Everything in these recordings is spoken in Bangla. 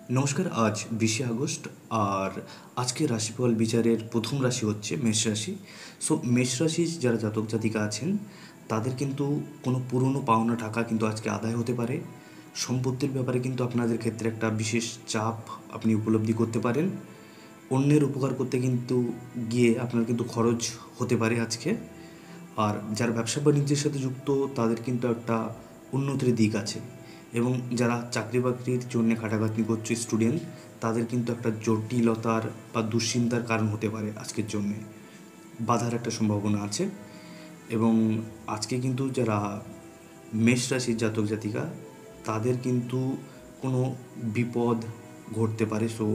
নমস্কার। আজ 20 আগস্ট। আর আজকে রাশিফল বিচারের প্রথম রাশি হচ্ছে মেষ রাশি। মেষ রাশির যারা জাতক জাতিকা আছেন তাদের কিন্তু কোনো পুরনো পাওনা টাকা কিন্তু আজকে আদায় হতে পারে। সম্পত্তির ব্যাপারে কিন্তু আপনাদের ক্ষেত্রে একটা বিশেষ চাপ আপনি উপলব্ধি করতে পারেন। অন্যের উপকার করতে কিন্তু গিয়ে আপনার কিন্তু খরচ হতে পারে আজকে। আর যারা ব্যবসা বাণিজ্যের সাথে যুক্ত তাদের কিন্তু একটা উন্নতির দিক আছে, এবং যারা চাকরি বাকরির জন্য খাটাখাটনি করছে স্টুডেন্ট, তাদের কিন্তু একটা জটিলতার বা দুশ্চিন্তার কারণ হতে পারে আজকের জন্যে। বাধার একটা সম্ভাবনা আছে। এবং আজকে কিন্তু যারা মেষ রাশির জাতক জাতিকা তাদের কিন্তু কোনো বিপদ ঘটতে পারে, সো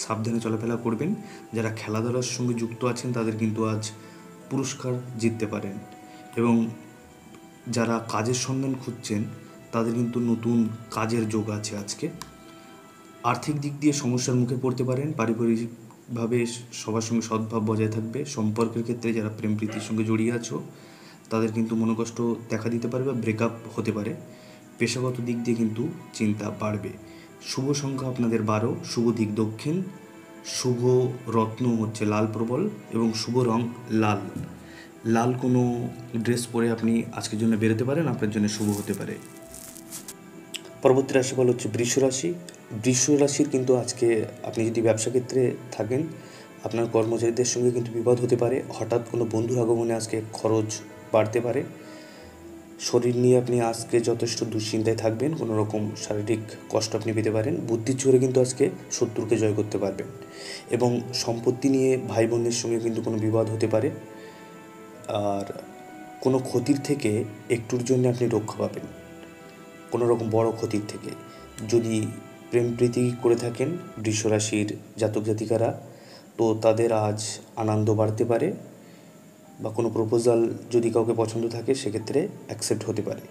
সাবধানে চলাফেরা করবেন। যারা খেলাধুলার সঙ্গে যুক্ত আছেন তাদের কিন্তু আজ পুরস্কার জিততে পারেন। এবং যারা কাজের সন্ধান খুঁজছেন তাদের কিন্তু নতুন কাজের যোগ আছে আজকে। আর্থিক দিক দিয়ে সমস্যার মুখে পড়তে পারেন। পারিবারিকভাবে সবার সঙ্গে সদ্ভাব বজায় থাকবে। সম্পর্কের ক্ষেত্রে যারা প্রেম প্রীতির সঙ্গে জড়িয়ে আছো তাদের কিন্তু মনোকষ্ট দেখা দিতে পারে বা ব্রেকআপ হতে পারে। পেশাগত দিক দিয়ে কিন্তু চিন্তা বাড়বে। শুভ সংখ্যা আপনাদের 12, শুভ দিক দক্ষিণ, শুভ রত্ন হচ্ছে লাল প্রবল এবং শুভ রং লাল। লাল কোনো ড্রেস পরে আপনি আজকের জন্য বেরোতে পারেন, আপনার জন্য শুভ হতে পারে। পরবর্তী রাশিফল হচ্ছে বৃষ রাশি। বৃষ রাশির কিন্তু আজকে আপনি যদি ব্যবসা ক্ষেত্রে থাকেন আপনার কর্মচারীদের সঙ্গে কিন্তু বিবাদ হতে পারে। হঠাৎ কোনো বন্ধুর আগমনে আজকে খরচ বাড়তে পারে। শরীর নিয়ে আপনি আজকে যথেষ্ট দুশ্চিন্তায় থাকবেন, কোনো রকম শারীরিক কষ্ট আপনি পেতে পারেন। বুদ্ধির জোরে কিন্তু আজকে শত্রুকে জয় করতে পারবেন। এবং সম্পত্তি নিয়ে ভাই বোনের সঙ্গে কিন্তু কোনো বিবাদ হতে পারে। আর কোনো ক্ষতির থেকে একটুর জন্য আপনি রক্ষা পাবেন, কোনো রকম বড় ক্ষতির থেকে। যদি প্রেম প্রীতি করে থাকেন বৃষ রাশির জাতক জাতিকারা, তো তাদের আজ আনন্দ বাড়তে পারে, বা কোনো প্রপোজাল যদি কাউকে পছন্দ থাকে সেক্ষেত্রে অ্যাকসেপ্ট হতে পারে।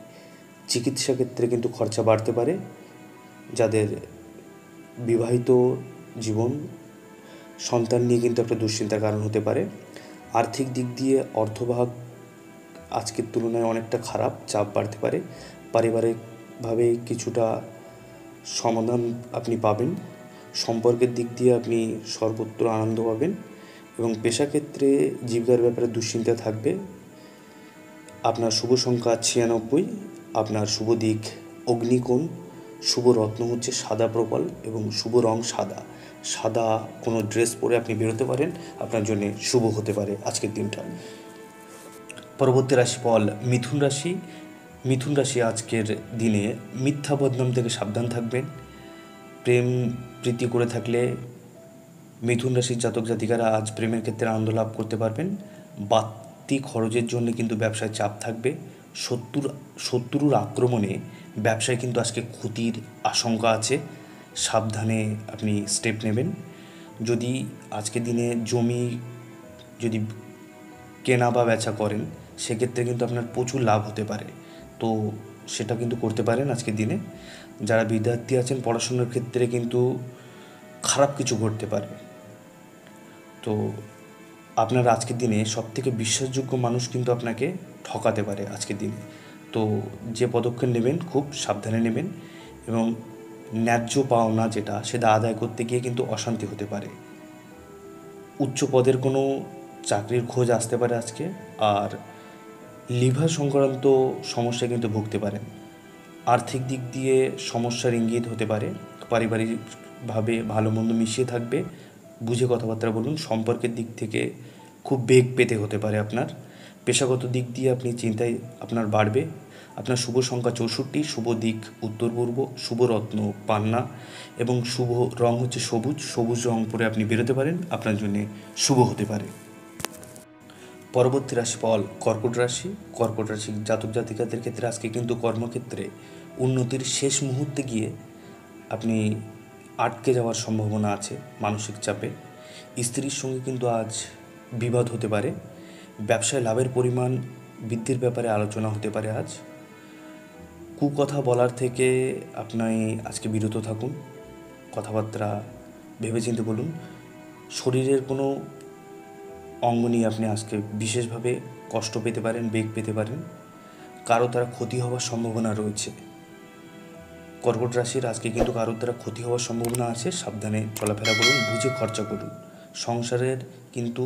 চিকিৎসা ক্ষেত্রে কিন্তু খরচা বাড়তে পারে। যাদের বিবাহিত জীবন, সন্তান নিয়ে কিন্তু একটা দুশ্চিন্তার কারণ হতে পারে। আর্থিক দিক দিয়ে অর্থভাগ আজকের তুলনায় অনেকটা খারাপ, চাপ বাড়তে পারে। পারিবারিকভাবে কিছুটা সমাধান আপনি পাবেন। সম্পর্কের দিক দিয়ে আপনি সর্বত্র আনন্দ পাবেন। এবং পেশাক্ষেত্রে জীবিকার ব্যাপারে দুশ্চিন্তা থাকবে। আপনার শুভ সংখ্যা 96, আপনার শুভ দিক অগ্নিকোণ, শুভ রত্ন হচ্ছে সাদা প্রবাল এবং শুভ রং সাদা। সাদা কোনো ড্রেস পরে আপনি বেরোতে পারেন, আপনার জন্য শুভ হতে পারে আজকের দিনটা। পরবর্তী রাশিফল মিথুন রাশি। মিথুন রাশি আজকের দিনে মিথ্যা বদনাম থেকে সাবধান থাকবেন। প্রেম প্রীতি করে থাকলে মিথুন রাশির জাতক জাতিকারা আজ প্রেমের ক্ষেত্রে আনন্দ লাভ করতে পারবেন। বাড়তি খরচের জন্য কিন্তু ব্যবসায় চাপ থাকবে। শত্রুর আক্রমণে ব্যবসায় কিন্তু আজকে ক্ষতির আশঙ্কা আছে, সাবধানে আপনি স্টেপ নেবেন। যদি আজকের দিনে জমি যদি কেনা বা বেচা করেন সেক্ষেত্রে কিন্তু আপনার প্রচুর লাভ হতে পারে, তো সেটা কিন্তু করতে পারেন আজকের দিনে। যারা বিদ্যার্থী আছেন পড়াশোনার ক্ষেত্রে কিন্তু খারাপ কিছু ঘটতে পারে। তো আপনার আজকের দিনে সবথেকে বিশ্বাসযোগ্য মানুষ কিন্তু আপনাকে ঠকাতে পারে আজকের দিনে। তো যে পদক্ষেপ নেবেন খুব সাবধানে নেবেন, এবং ন্যায্য পাওনা যেটা সেটা আদায় করতে গিয়ে কিন্তু অশান্তি হতে পারে। উচ্চ পদের কোনো চাকরির খোঁজ আসতে পারে আজকে। আর লিভার সংক্রান্ত সমস্যায় কিন্তু ভুগতে পারেন। আর্থিক দিক দিয়ে সমস্যার ইঙ্গিত হতে পারে। পারিবারিকভাবে ভালো মন্দ মিশিয়ে থাকবে, বুঝে কথাবার্তা বলুন। সম্পর্কের দিক থেকে খুব বেগ পেতে হতে পারে আপনার। পেশাগত দিক দিয়ে আপনি চিন্তায় আপনার বাড়বে। আপনার শুভ সংখ্যা 64, শুভ দিক উত্তর পূর্ব, শুভ রত্ন পান্না এবং শুভ রং হচ্ছে সবুজ। সবুজ রং পরে আপনি বেরোতে পারেন, আপনার জন্য শুভ হতে পারে। পরবর্তী রাশিফল কর্কট রাশি। কর্কট রাশি জাতক জাতিকাদের ক্ষেত্রে আজকে কিন্তু কর্মক্ষেত্রে উন্নতির শেষ মুহূর্তে গিয়ে আপনি আটকে যাওয়ার সম্ভাবনা আছে মানসিক চাপে। স্ত্রীর সঙ্গে কিন্তু আজ বিবাদ হতে পারে। ব্যবসায় লাভের পরিমাণ বৃদ্ধির ব্যাপারে আলোচনা হতে পারে আজ। কুকথা বলার থেকে আপনি আজকে বিরত থাকুন, কথাবার্তা ভেবেচিন্তে বলুন। শরীরের কোনো অঙ্গ নিয়ে আপনি আজকে বিশেষভাবে কষ্ট পেতে পারেন, বেগ পেতে পারেন। কারো দ্বারা ক্ষতি হওয়ার সম্ভাবনা রয়েছে। কর্কট রাশির আজকে কিন্তু কারোর দ্বারা ক্ষতি হওয়ার সম্ভাবনা আছে, সাবধানে চলাফেরা করুন, বুঝে খরচা করুন। সংসারের কিন্তু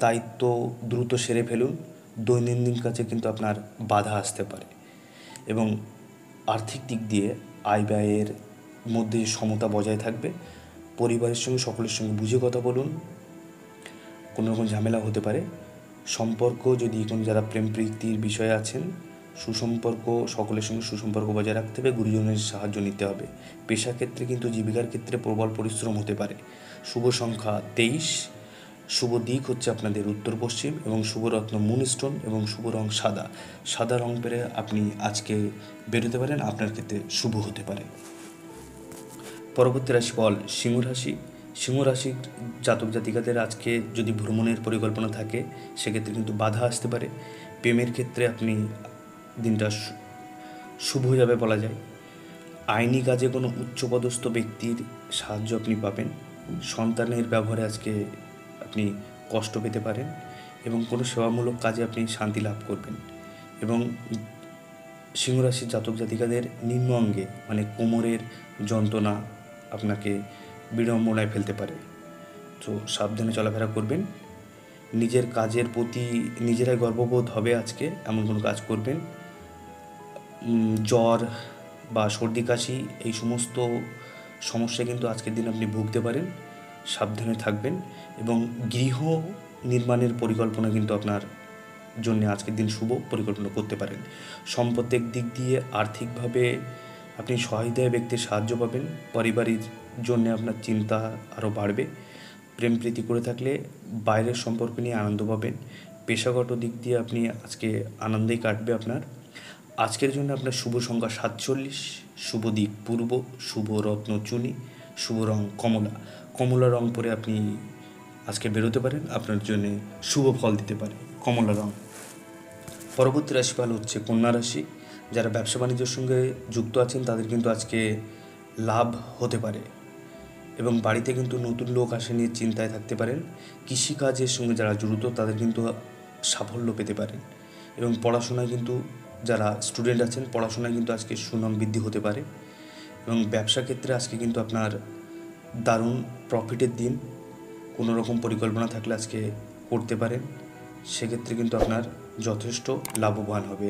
দায়িত্ব দ্রুত সেরে ফেলুন, দৈনন্দিন কাজে কিন্তু আপনার বাধা আসতে পারে। এবং আর্থিক দিক দিয়ে আয় ব্যয়ের মধ্যে সমতা বজায় থাকবে। পরিবারের সঙ্গে সকলের সঙ্গে বুঝে কথা বলুন, কোনো রকম ঝামেলা হতে পারে। সম্পর্ক যদি কোনো যারা প্রেম প্রীতির বিষয়ে আছেন, সুসম্পর্ক সকলের সঙ্গে সুসম্পর্ক বজায় রাখতে হবে, গুরুজনের সাহায্য নিতে হবে। পেশা ক্ষেত্রে কিন্তু জীবিকার ক্ষেত্রে প্রবল পরিশ্রম হতে পারে। শুভ সংখ্যা 23, শুভ দিক হচ্ছে আপনাদের উত্তর পশ্চিম, এবং শুভ রত্ন মুনস্টোন, এবং শুভ রং সাদা। সাদা রং পেরে আপনি আজকে বেরোতে পারেন, আপনার ক্ষেত্রে শুভ হতে পারে। পরবর্তী রাশিফল সিংহ রাশি। সিংহ রাশির জাতক জাতিকাদের আজকে যদি ভ্রমণের পরিকল্পনা থাকে, সেক্ষেত্রে কিন্তু বাধা আসতে পারে। প্রেমের ক্ষেত্রে আপনি দিনটা শুভ যাবে বলা যায়। আইনি কাজে কোনো উচ্চপদস্থ ব্যক্তির সাহায্য আপনি পাবেন। সন্তানের ব্যবহারে আজকে আপনি কষ্ট পেতে পারেন, এবং কোনো সেবামূলক কাজে আপনি শান্তি লাভ করবেন। এবং সিংহরাশির জাতক জাতিকাদের নিম্ন অঙ্গে মানে কোমরের যন্ত্রণা আপনাকে বিড়ম্বনায় ফেলতে পারে, তো সাবধানে চলাফেরা করবেন। নিজের কাজের প্রতি নিজেরাই গর্ববোধ হবে আজকে, এমন কোনো কাজ করবেন। জ্বর বা সর্দি কাশি এই সমস্ত সমস্যা কিন্তু আজকের দিন আপনি ভুগতে পারেন, সাবধানে থাকবেন। এবং গৃহ নির্মাণের পরিকল্পনা কিন্তু আপনার জন্য আজকের দিন শুভ পরিকল্পনা করতে পারেন। সম্পদের দিক দিয়ে আর্থিকভাবে আপনি সহায়তায় ব্যক্তির সাহায্য পাবেন। পারিবারিক জন্য আপনার চিন্তা আরও বাড়বে। প্রেম প্রীতি করে থাকলে বাইরের সম্পর্ক নিয়ে আনন্দ পাবেন। পেশাগত দিক দিয়ে আপনি আজকে আনন্দেই কাটবে আপনার। আজকের জন্য আপনার শুভ সংখ্যা 47, শুভ দিক পূর্ব, শুভ রত্ন চুনি, শুভ রং কমলা। কমলা রং পরে আপনি আজকে বেরোতে পারেন, আপনার জন্য শুভ ফল দিতে পারে কমলা রং। পরবর্তী রাশিফল হচ্ছে কন্যা রাশি। যারা ব্যবসা বাণিজ্যের সঙ্গে যুক্ত আছেন তাদের কিন্তু আজকে লাভ হতে পারে, এবং বাড়িতে কিন্তু নতুন লোক আসে নিয়ে চিন্তায় থাকতে পারেন। কৃষিকাজের সঙ্গে যারা জড়িত তাদের কিন্তু সাফল্য পেতে পারেন। এবং পড়াশোনায় কিন্তু যারা স্টুডেন্ট আছেন, পড়াশোনায় কিন্তু আজকে সুনাম বৃদ্ধি হতে পারে। এবং ব্যবসা ক্ষেত্রে আজকে কিন্তু আপনার দারুণ প্রফিটের দিন। কোনো রকম পরিকল্পনা থাকলে আজকে করতে পারেন, সেক্ষেত্রে কিন্তু আপনার যথেষ্ট লাভবান হবে।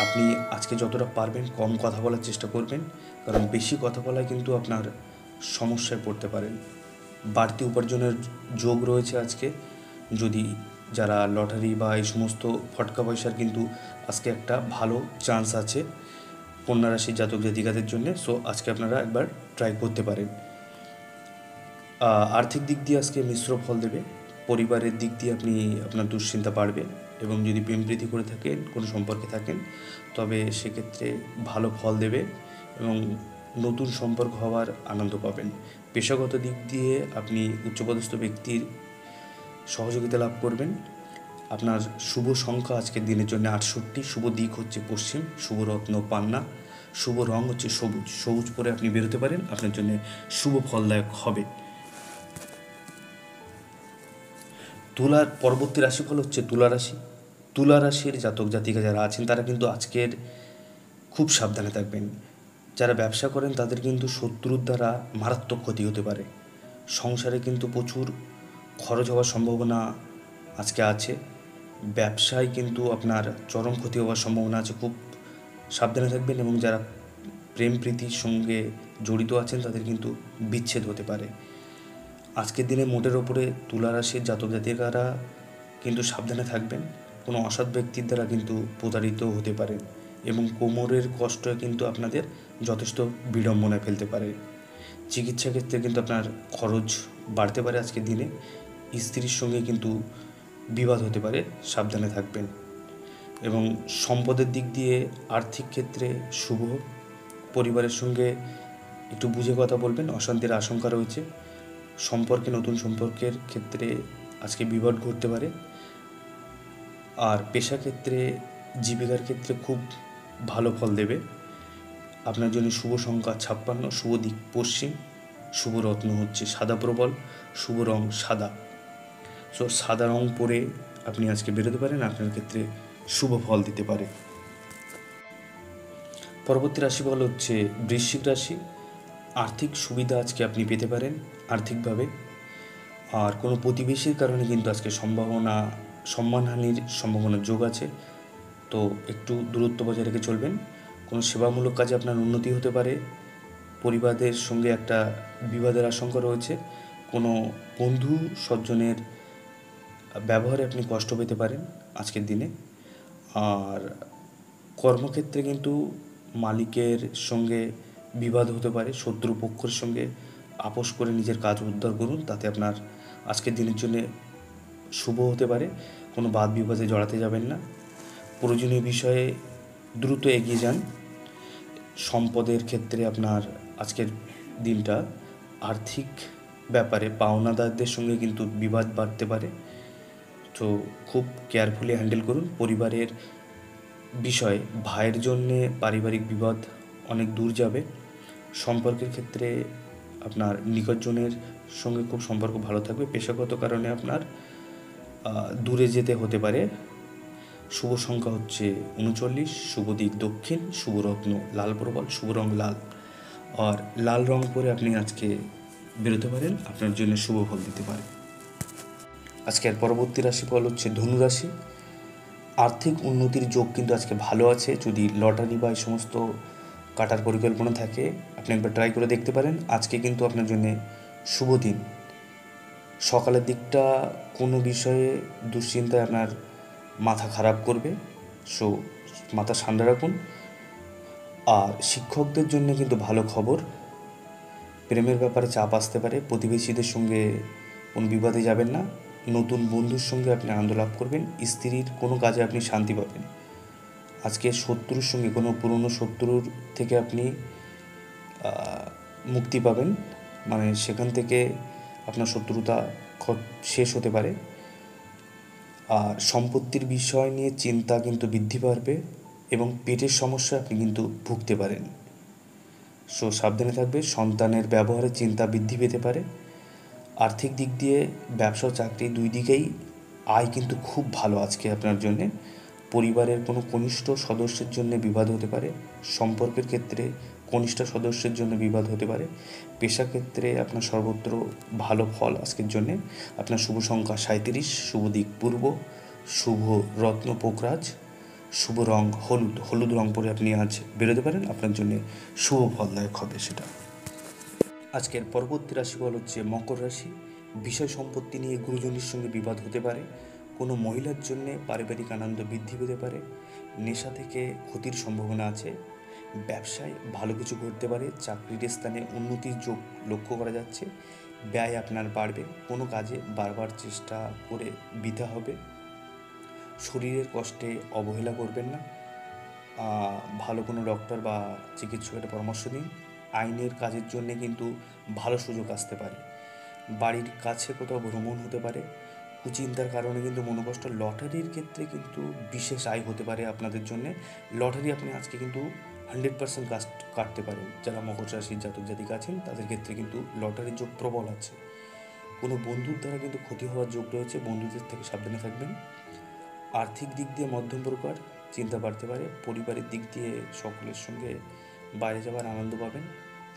আপনি আজকে যতটা পারবেন কম কথা বলার চেষ্টা করবেন, কারণ বেশি কথা বলায় কিন্তু আপনার সমস্যায় পড়তে পারেন। বাড়তি উপার্জনের যোগ রয়েছে আজকে। যদি যারা লটারি বা এই সমস্ত ফটকা পয়সার কিন্তু আজকে একটা ভালো চান্স আছে কন্যা রাশির জাতক জাতিকাদের জন্য, সো আজকে আপনারা একবার ট্রাই করতে পারেন। আর্থিক দিক দিয়ে আজকে মিশ্র ফল দেবে। পরিবারের দিক দিয়ে আপনি আপনার দুশ্চিন্তা বাড়বে, এবং যদি প্রেম প্রীতি করে থাকেন, কোনো সম্পর্কে থাকেন, তবে সেক্ষেত্রে ভালো ফল দেবে এবং নতুন সম্পর্ক হওয়ার আনন্দ পাবেন। পেশাগত দিক দিয়ে আপনি উচ্চপদস্থ ব্যক্তির সহযোগিতা লাভ করবেন। আপনার শুভ সংখ্যা আজকের দিনের জন্য 68, শুভ দিক হচ্ছে পশ্চিম, শুভ রত্ন পান্না, শুভ রং হচ্ছে সবুজ। সবুজ পরে আপনি বেরোতে পারেন, আপনার জন্য শুভ ফলদায়ক হবে। তুলার পরবর্তী রাশিফল হচ্ছে তুলা রাশি। তুলা রাশির জাতক জাতিকা যারা আছেন তারা কিন্তু আজকের খুব সাবধানে থাকবেন। যারা ব্যবসা করেন তাদের কিন্তু শত্রুর দ্বারা মারাত্মক ক্ষতি হতে পারে। সংসারে কিন্তু প্রচুর খরচ হওয়ার সম্ভাবনা আজকে আছে। ব্যবসায় কিন্তু আপনার চরম ক্ষতি হওয়ার সম্ভাবনা আছে, খুব সাবধানে থাকবেন। এবং যারা প্রেম প্রীতির সঙ্গে জড়িত আছেন তাদের কিন্তু বিচ্ছেদ হতে পারে। আজকের দিনে মোটের ওপরে তুলা রাশির জাতক জাতিকারা কিন্তু সাবধানে থাকবেন। কোনো অসৎ ব্যক্তির দ্বারা কিন্তু প্রতারিত হতে পারেন, এবং কোমরের কষ্ট কিন্তু আপনাদের যথেষ্ট বিড়ম্বনায় ফেলতে পারে। চিকিৎসা ক্ষেত্রে কিন্তু আপনার খরচ বাড়তে পারে আজকের দিনে। স্ত্রীর সঙ্গে কিন্তু বিবাদ হতে পারে, সাবধানে থাকবেন। এবং সম্পদের দিক দিয়ে আর্থিক ক্ষেত্রে শুভ। পরিবারের সঙ্গে একটু বুঝে কথা বলবেন, অশান্তির আশঙ্কা রয়েছে। সম্পর্কে নতুন সম্পর্কের ক্ষেত্রে আজকে বিবাদ ঘটতে পারে। আর পেশা ক্ষেত্রে জীবিকার ক্ষেত্রে খুব ভালো ফল দেবে। আপনার জন্য শুভ সংখ্যা 56, শুভ দিক পশ্চিম, শুভ রত্ন হচ্ছে সাদা প্রবল, শুভ রং সাদা। সো সাদা রং পরে আপনি আজকে বেরোতে পারেন, আপনার ক্ষেত্রে শুভ ফল দিতে পারে। পরবর্তী রাশিফল হচ্ছে বৃশ্চিক রাশি। আর্থিক সুবিধা আজকে আপনি পেতে পারেন আর্থিকভাবে। আর কোনো প্রতিবেশীর কারণে কিন্তু আজকে সম্মানহানির সম্ভাবনার যোগ আছে, তো একটু দূরত্ব বজায় রেখে চলবেন। কোনো সেবামূলক কাজে আপনার উন্নতি হতে পারে। পরিবারের সঙ্গে একটা বিবাদের আশঙ্কা রয়েছে। কোনো বন্ধু সজ্জনের ব্যবহারে আপনি কষ্ট পেতে পারেন আজকের দিনে। আর কর্মক্ষেত্রে কিন্তু মালিকের সঙ্গে বিবাদ হতে পারে। শত্রুপক্ষের সঙ্গে আপোষ করে নিজের কাজ উদ্ধার করুন, তাতে আপনার আজকের দিনের জন্য শুভ হতে পারে। কোনো বাদ বিবাদে জড়াতে যাবেন না। প্রয়োজনীয় বিষয়ে দ্রুত এগিয়ে যান। সম্পদের ক্ষেত্রে আপনার আজকের দিনটা আর্থিক ব্যাপারে পাওনাদারদের সঙ্গে কিন্তু বিবাদ বাড়তে পারে, তো খুব কেয়ারফুলি হ্যান্ডেল করুন। পরিবারের বিষয়ে ভাইয়ের জন্যে পারিবারিক বিবাদ অনেক দূর যাবে। সম্পর্কের ক্ষেত্রে আপনার নিকটজনের সঙ্গে খুব সম্পর্ক ভালো থাকবে। পেশাগত কারণে আপনার দূরে যেতে হতে পারে। শুভ সংখ্যা হচ্ছে 39, শুভ দিক দক্ষিণ, শুভ রত্ন লাল প্রবাল, শুভ রং লাল। আর লাল রং পরে আপনি আজকে বেরোতে পারেন, আপনার জন্য শুভ ফল দিতে পারে। আজকের পরবর্তী রাশিফল হচ্ছে ধনু রাশি। আর্থিক উন্নতির যোগ কিন্তু আজকে ভালো আছে। যদি লটারি বা এই সমস্ত কাটার পরিকল্পনা থাকে আপনি একবার ট্রাই করে দেখতে পারেন। আজকে কিন্তু আপনার জন্য শুভ দিন। সকালের দিকটা কোনো বিষয়ে দুশ্চিন্তায় আপনার মাথা খারাপ করবে, সো মাথা ঠান্ডা রাখুন। আর শিক্ষকদের জন্য কিন্তু ভালো খবর। প্রেমের ব্যাপারে চাপ আসতে পারে। প্রতিবেশীদের সঙ্গে কোনো বিবাদে যাবেন না। নতুন বন্ধুর সঙ্গে আপনি আনন্দ লাভ করবেন। স্ত্রীর কোনো কাজে আপনি শান্তি পাবেন। আজকে শত্রুর সঙ্গে কোনো পুরনো শত্রুর থেকে আপনি মুক্তি পাবেন, মানে সেখান থেকে আপনার শত্রুতা শেষ হতে পারে। আর সম্পত্তির বিষয় নিয়ে চিন্তা কিন্তু বৃদ্ধি পাবে এবং পেটের সমস্যা আপনি কিন্তু ভুগতে পারেন, সো সাবধানে থাকবে। সন্তানের ব্যবহারে চিন্তা বৃদ্ধি পেতে পারে। আর্থিক দিক দিয়ে ব্যবসা ও চাকরি দুই দিকেই আয় কিন্তু খুব ভালো আজকে আপনার জন্যে। পরিবারের কোনো কনিষ্ঠ সদস্যের জন্য বিবাদ হতে পারে। সম্পর্কের ক্ষেত্রে কনিষ্ঠ সদস্যের জন্য বিবাদ হতে পারে। পেশা ক্ষেত্রে আপনার সর্বত্র ভালো ফল আজকের জন্যে। আপনার শুভ সংখ্যা 37, শুভ দিক পূর্ব, শুভ রত্ন পোকরাজ, শুভ রং হলুদ। হলুদ রং পরে আপনি আজ বেরোতে পারেন, আপনার জন্য শুভ ফলদায়ক হবে সেটা। আজকের পরবর্তী রাশিফল হচ্ছে মকর রাশি। বিষয় সম্পত্তি নিয়ে গুরুজনের সঙ্গে বিবাদ হতে পারে। কোনো মহিলার জন্য পারিবারিক আনন্দ বৃদ্ধি পেতে পারে। নেশা থেকে ক্ষতির সম্ভাবনা আছে। ব্যবসায় ভালো কিছু ঘটতে পারে। চাকরির স্থানে উন্নতির যোগ লক্ষ্য করা যাচ্ছে। ব্যয় আপনার বাড়বে। কোনো কাজে বারবার চেষ্টা করে বৃথা হবে। শরীরের কষ্টে অবহেলা করবেন না। ভালো কোনো ডক্টর বা চিকিৎসকের পরামর্শ নিন। আইনের কাজের জন্য কিন্তু ভালো সুযোগ আসতে পারে। বাড়ির কাছে কোথাও ভ্রমণ হতে পারে। কুচিন্তার কারণে কিন্তু মনোকষ্ট। লটারির ক্ষেত্রে কিন্তু বিশেষ আয় হতে পারে আপনাদের জন্য। লটারি আপনি আজকে কিন্তু 100% কাটতে পারেন। যারা মকর রাশির জাতক জাতিকা আছেন তাদের ক্ষেত্রে কিন্তু লটারির যোগ প্রবল আছে। কোনো বন্ধুর দ্বারা কিন্তু ক্ষতি হওয়ার যোগ রয়েছে, বন্ধুদের থেকে সাবধানে থাকবেন। আর্থিক দিক দিয়ে মধ্যম প্রকার চিন্তা বাড়তে পারে। পরিবারের দিক দিয়ে সকলের সঙ্গে বাইরে যাওয়ার আনন্দ পাবেন।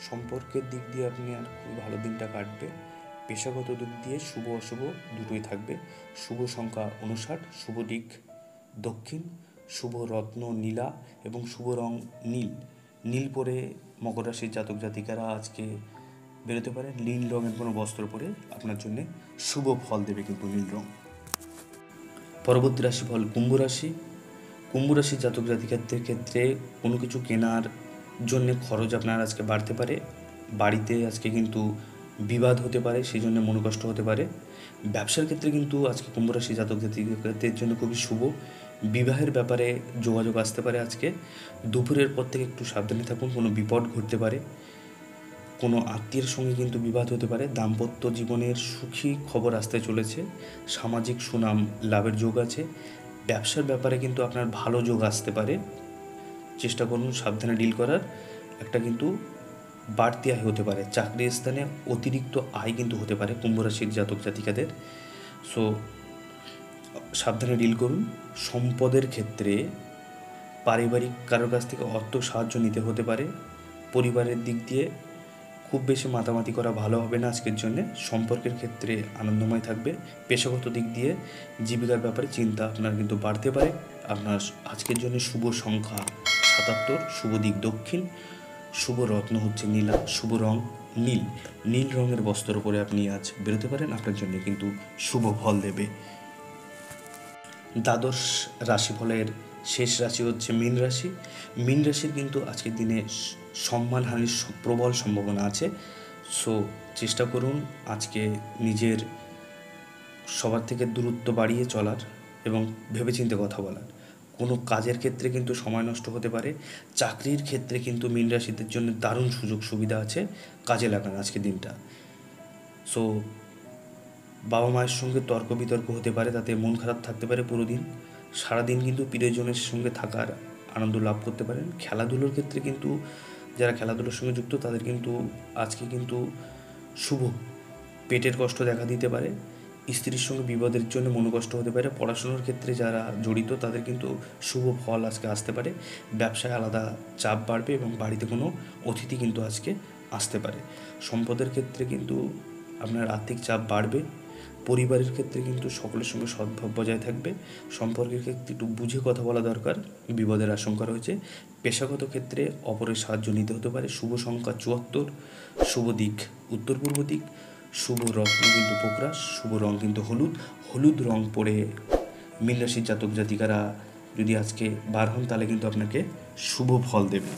সম্পর্কের দিক দিয়ে আপনি আর খুবই ভালো দিনটা কাটবে। পেশাগত দিক দিয়ে শুভ অশুভ দুটোই থাকবে। শুভ সংখ্যা 59, শুভ দিক দক্ষিণ, শুভ রত্ন নীলা এবং শুভ রং নীল। নীল পরে মকর রাশির জাতক জাতিকারা আজকে বেরোতে পারে। নীল রঙের কোনো বস্ত্র পরে আপনার জন্য শুভ ফল দেবে কিন্তু নীল রং। পরবর্তী রাশিফল কুম্ভ রাশি। কুম্ভ রাশির জাতক জাতিকাদের ক্ষেত্রে কোনো কিছু কেনার জন্য খরচ আপনার আজকে বাড়তে পারে। বাড়িতে আজকে কিন্তু বিবাদ হতে পারে, সেই জন্য মনোকষ্ট হতে পারে। ব্যবসার ক্ষেত্রে কিন্তু আজকে কুম্ভ রাশি জাতক জাতিকাদের জন্য খুবই শুভ। বিবাহের ব্যাপারে যোগাযোগ আসতে পারে আজকে। দুপুরের পর থেকে একটু সাবধানে থাকুন, কোনো বিপদ ঘটতে পারে। কোনো আত্মীয়ের সঙ্গে কিন্তু বিবাদ হতে পারে। দাম্পত্য জীবনের সুখী খবর আসতে চলেছে। সামাজিক সুনাম লাভের যোগ আছে। ব্যবসার ব্যাপারে কিন্তু আপনার ভালো যোগ আসতে পারে। চেষ্টা করুন সাবধানে ডিল করার। একটা কিন্তু বাড়তি আয় হতে পারে। চাকরির স্থানে অতিরিক্ত আয় কিন্তু হতে পারে কুম্ভ রাশির জাতক জাতিকাদের, সো সাবধানে ডিল করুন। সম্পদের ক্ষেত্রে পারিবারিক কারোর কাছ থেকে অর্থ সাহায্য নিতে হতে পারে। পরিবারের দিক দিয়ে খুব বেশি মাতামাতি করা ভালো হবে না আজকের জন্যে। সম্পর্কের ক্ষেত্রে আনন্দময় থাকবে। পেশাগত দিক দিয়ে জীবিকার ব্যাপারে চিন্তা আপনার কিন্তু বাড়তে পারে। আপনার আজকের জন্য শুভ সংখ্যা ৭৭, শুভ দিক দক্ষিণ, শুভ রত্ন হচ্ছে নীলা, শুভ রং নীল। নীল রঙের বস্ত্র পরে আপনি আজ বেরোতে পারেন, আপনার জন্য কিন্তু শুভ ফল দেবে। দ্বাদশ রাশিফলের শেষ রাশি হচ্ছে মীন রাশি। মীন রাশির কিন্তু আজকের দিনে সম্মানহানির প্রবল সম্ভাবনা আছে। সো চেষ্টা করুন আজকে নিজের সবার থেকে দূরত্ব বাড়িয়ে চলার এবং ভেবেচিন্তে কথা বলার। কোনো কাজের ক্ষেত্রে কিন্তু সময় নষ্ট হতে পারে। চাকরির ক্ষেত্রে কিন্তু মীন রাশিদের জন্য দারুণ সুযোগ সুবিধা আছে, কাজে লাগান আজকের দিনটা। সো বাবা মায়ের সঙ্গে তর্ক বিতর্ক হতে পারে, তাতে মন খারাপ থাকতে পারে পুরো দিন। সারাদিন কিন্তু প্রিয়জনের সঙ্গে থাকার আনন্দ লাভ করতে পারেন। খেলাধুলোর ক্ষেত্রে কিন্তু যারা খেলাধুলোর সঙ্গে যুক্ত তাদের কিন্তু আজকে কিন্তু শুভ পেটের কষ্ট দেখা দিতে পারে। স্ত্রীর সঙ্গে বিবাদের জন্য মনোকষ্ট হতে পারে। পড়াশোনার ক্ষেত্রে যারা জড়িত তাদের কিন্তু শুভ ফল আজকে আসতে পারে। ব্যবসায় আলাদা চাপ বাড়বে এবং বাড়িতে কোনো অতিথি কিন্তু আজকে আসতে পারে। সম্পদের ক্ষেত্রে কিন্তু আপনার আর্থিক চাপ বাড়বে। পরিবারের ক্ষেত্রে কিন্তু সকলের সঙ্গে সদ্ভাব বজায় থাকবে। সম্পর্কের ক্ষেত্রে একটু বুঝে কথা বলা দরকার, বিপদের আশঙ্কা রয়েছে। পেশাগত ক্ষেত্রে অপরের সাহায্য নিতে হতে পারে। শুভ সংখ্যা ৭৪, শুভ দিক উত্তর পূর্ব দিক, শুভ রত্ন কিন্তু পোকরাস, শুভ রং কিন্তু হলুদ। হলুদ রং পরে মীন রাশির জাতক জাতিকারা যদি আজকে বার হন তাহলে কিন্তু আপনাকে শুভ ফল দেবে।